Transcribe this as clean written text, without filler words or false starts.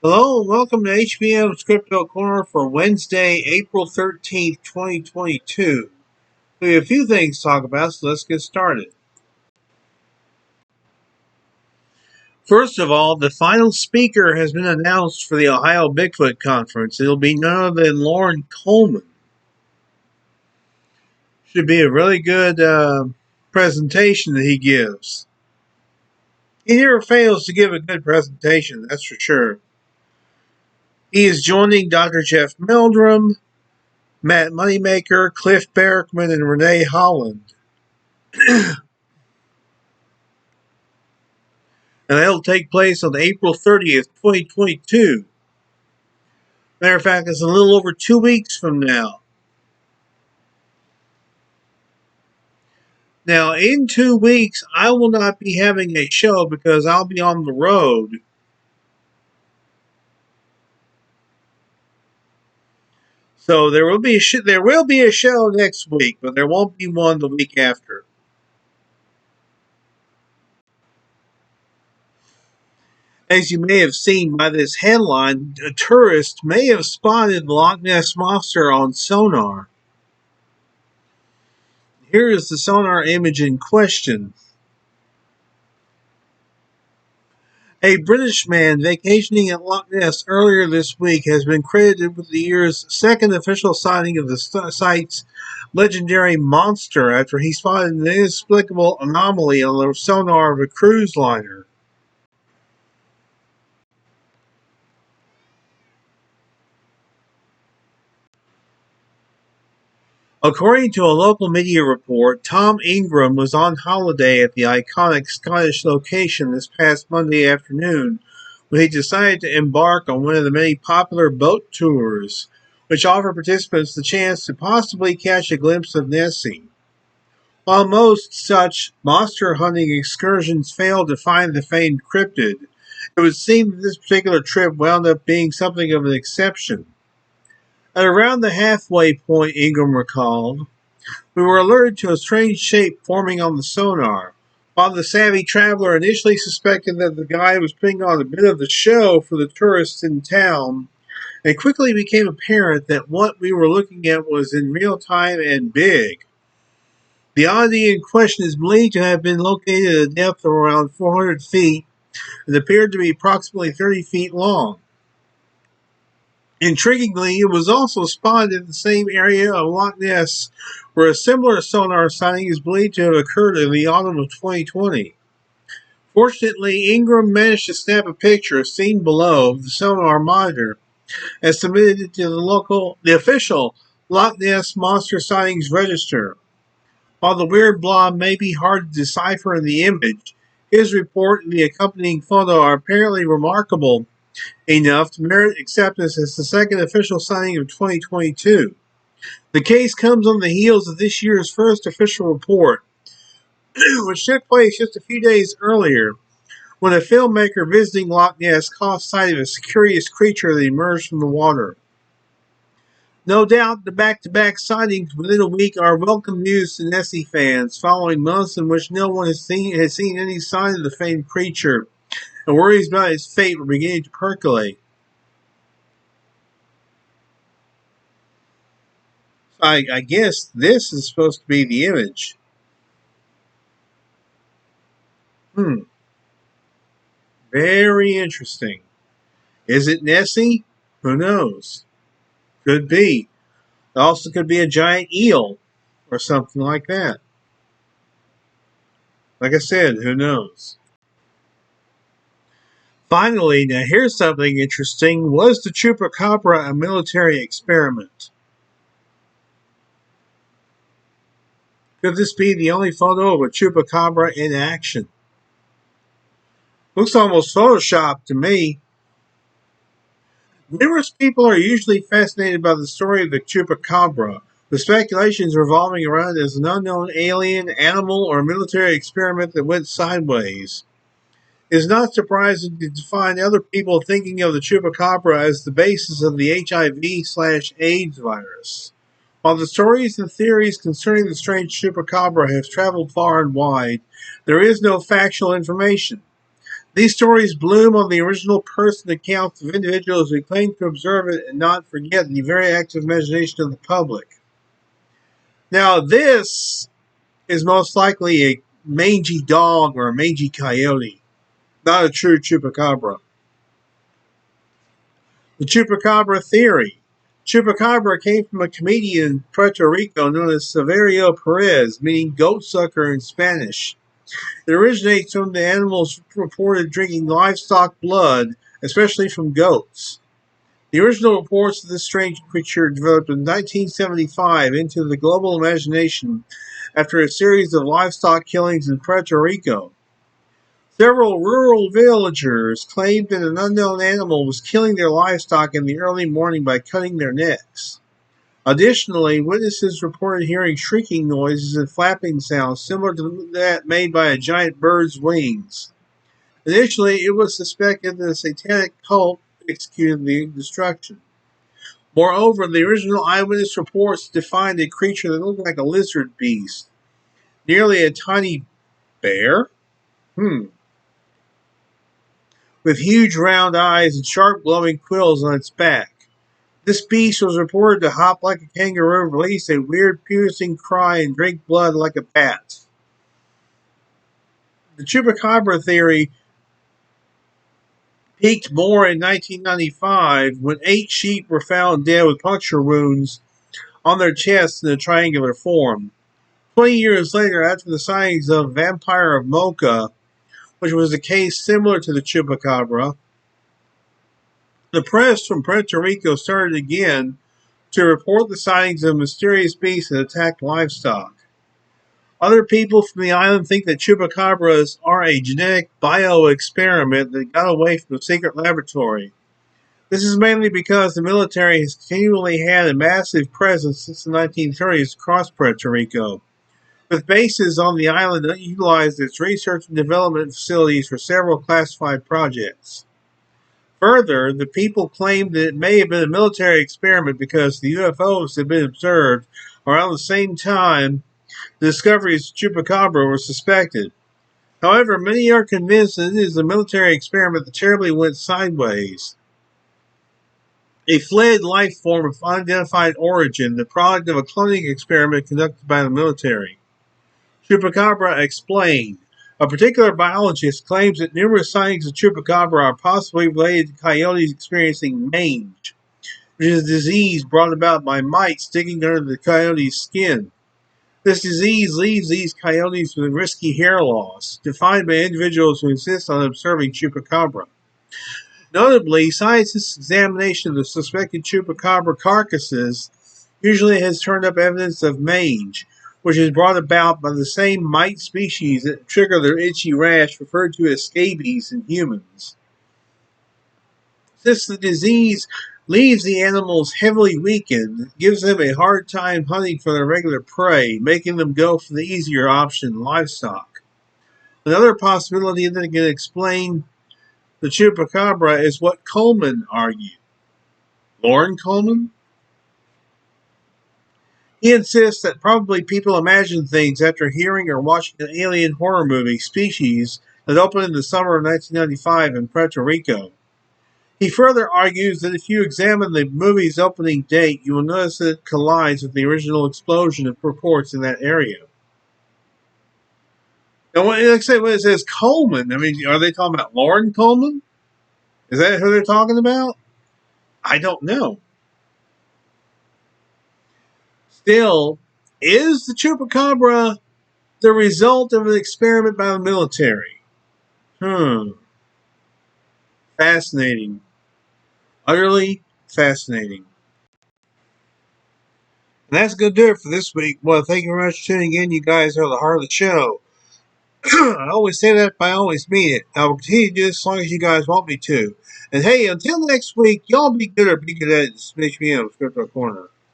Hello and welcome to HBM's Cryptid-Corner for Wednesday, April 13th, 2022. We have a few things to talk about, so let's get started. First of all, the final speaker has been announced for the Ohio Bigfoot Conference. It'll be none other than Lauren Coleman. Should be a really good presentation that he gives. He never fails to give a good presentation, that's for sure. He is joining Dr. Jeff Meldrum, Matt Moneymaker, Cliff Barackman, and Renee Holland. And that'll take place on April 30th, 2022. Matter of fact, it's a little over 2 weeks from now. Now, in 2 weeks, I will not be having a show because I'll be on the road. So there will be a show next week, but there won't be one the week after. As you may have seen by this headline, a tourist may have spotted the Loch Ness Monster on sonar. Here is the sonar image in question. A British man vacationing at Loch Ness earlier this week has been credited with the year's second official sighting of the site's legendary monster after he spotted an inexplicable anomaly on the sonar of a cruise liner. According to a local media report, Tom Ingram was on holiday at the iconic Scottish location this past Monday afternoon when he decided to embark on one of the many popular boat tours, which offer participants the chance to possibly catch a glimpse of Nessie. While most such monster hunting excursions fail to find the famed cryptid, it would seem that this particular trip wound up being something of an exception. At around the halfway point, Ingram recalled, we were alerted to a strange shape forming on the sonar. While the savvy traveler initially suspected that the guy was putting on a bit of the show for the tourists in town, it quickly became apparent that what we were looking at was in real time and big. The oddity in question is believed to have been located at a depth of around 400 feet and appeared to be approximately 30 feet long. Intriguingly, it was also spotted in the same area of Loch Ness where a similar sonar sighting is believed to have occurred in the autumn of 2020. Fortunately, Ingram managed to snap a picture seen below of the sonar monitor and submitted it to the official Loch Ness Monster Sightings Register. While the weird blob may be hard to decipher in the image, his report and the accompanying photo are apparently remarkable enough to merit acceptance as the second official sighting of 2022. The case comes on the heels of this year's first official report, which took place just a few days earlier, when a filmmaker visiting Loch Ness caught sight of a curious creature that emerged from the water. No doubt the back-to-back sightings within a week are welcome news to Nessie fans, following months in which no one has seen any sign of the famed creature, and worries about its fate were beginning to percolate. I guess this is supposed to be the image. Very interesting. Is it Nessie? Who knows? Could be. It also could be a giant eel or something like that. Like I said, who knows? Finally, now here's something interesting. Was the chupacabra a military experiment? Could this be the only photo of a chupacabra in action? Looks almost photoshopped to me. Numerous people are usually fascinated by the story of the chupacabra, with speculations revolving around it as an unknown alien, animal, or military experiment that went sideways. It is not surprising to find other people thinking of the chupacabra as the basis of the HIV/AIDS virus. While the stories and theories concerning the strange chupacabra have traveled far and wide, there is no factual information. These stories bloom on the original person accounts of individuals who claim to observe it and not forget the very active imagination of the public. Now, this is most likely a mangy dog or a mangy coyote, not a true chupacabra. The chupacabra theory. Chupacabra came from a comedian in Puerto Rico known as Severio Perez, meaning goat sucker in Spanish. It originates from the animals reported drinking livestock blood, especially from goats. The original reports of this strange creature developed in 1975 into the global imagination after a series of livestock killings in Puerto Rico. Several rural villagers claimed that an unknown animal was killing their livestock in the early morning by cutting their necks. Additionally, witnesses reported hearing shrieking noises and flapping sounds similar to that made by a giant bird's wings. Initially, it was suspected that a satanic cult executed the destruction. Moreover, the original eyewitness reports defined a creature that looked like a lizard beast, nearly a tiny bear, with huge round eyes and sharp glowing quills on its back. This beast was reported to hop like a kangaroo, release a weird piercing cry, and drink blood like a bat. The chupacabra theory peaked more in 1995 when 8 sheep were found dead with puncture wounds on their chests in a triangular form. 20 years later, after the sightings of Vampire of Mocha, which was a case similar to the chupacabra, the press from Puerto Rico started again to report the sightings of mysterious beasts that attacked livestock. Other people from the island think that chupacabras are a genetic bioexperiment that got away from a secret laboratory. This is mainly because the military has continually had a massive presence since the 1930s across Puerto Rico, with bases on the island that utilized its research and development facilities for several classified projects. Further, the people claimed that it may have been a military experiment because the UFOs had been observed around the same time the discoveries of chupacabra were suspected. However, many are convinced that it is a military experiment that terribly went sideways. A fled life form of unidentified origin, the product of a cloning experiment conducted by the military. Chupacabra explained. A particular biologist claims that numerous sightings of chupacabra are possibly related to coyotes experiencing mange, which is a disease brought about by mites digging under the coyote's skin. This disease leaves these coyotes with risky hair loss, defined by individuals who insist on observing chupacabra. Notably, scientists' examination of the suspected chupacabra carcasses usually has turned up evidence of mange, which is brought about by the same mite species that trigger their itchy rash referred to as scabies in humans. Since the disease leaves the animals heavily weakened, it gives them a hard time hunting for their regular prey, making them go for the easier option, livestock. Another possibility that can explain the chupacabra is what Coleman argued. Lauren Coleman? He insists that probably people imagine things after hearing or watching an alien horror movie, Species, that opened in the summer of 1995 in Puerto Rico. He further argues that if you examine the movie's opening date, you will notice that it collides with the original explosion of reports in that area. And when it says Coleman, I mean, are they talking about Lauren Coleman? Is that who they're talking about? I don't know. Still, is the chupacabra the result of an experiment by the military? Fascinating. Utterly fascinating. And that's going to do it for this week. Well, thank you very much for tuning in. You guys are the heart of the show. I always say that, but I always mean it. I will continue to do this as long as you guys want me to. And hey, until next week, y'all be good or be good at HBM Cryptid-Corner.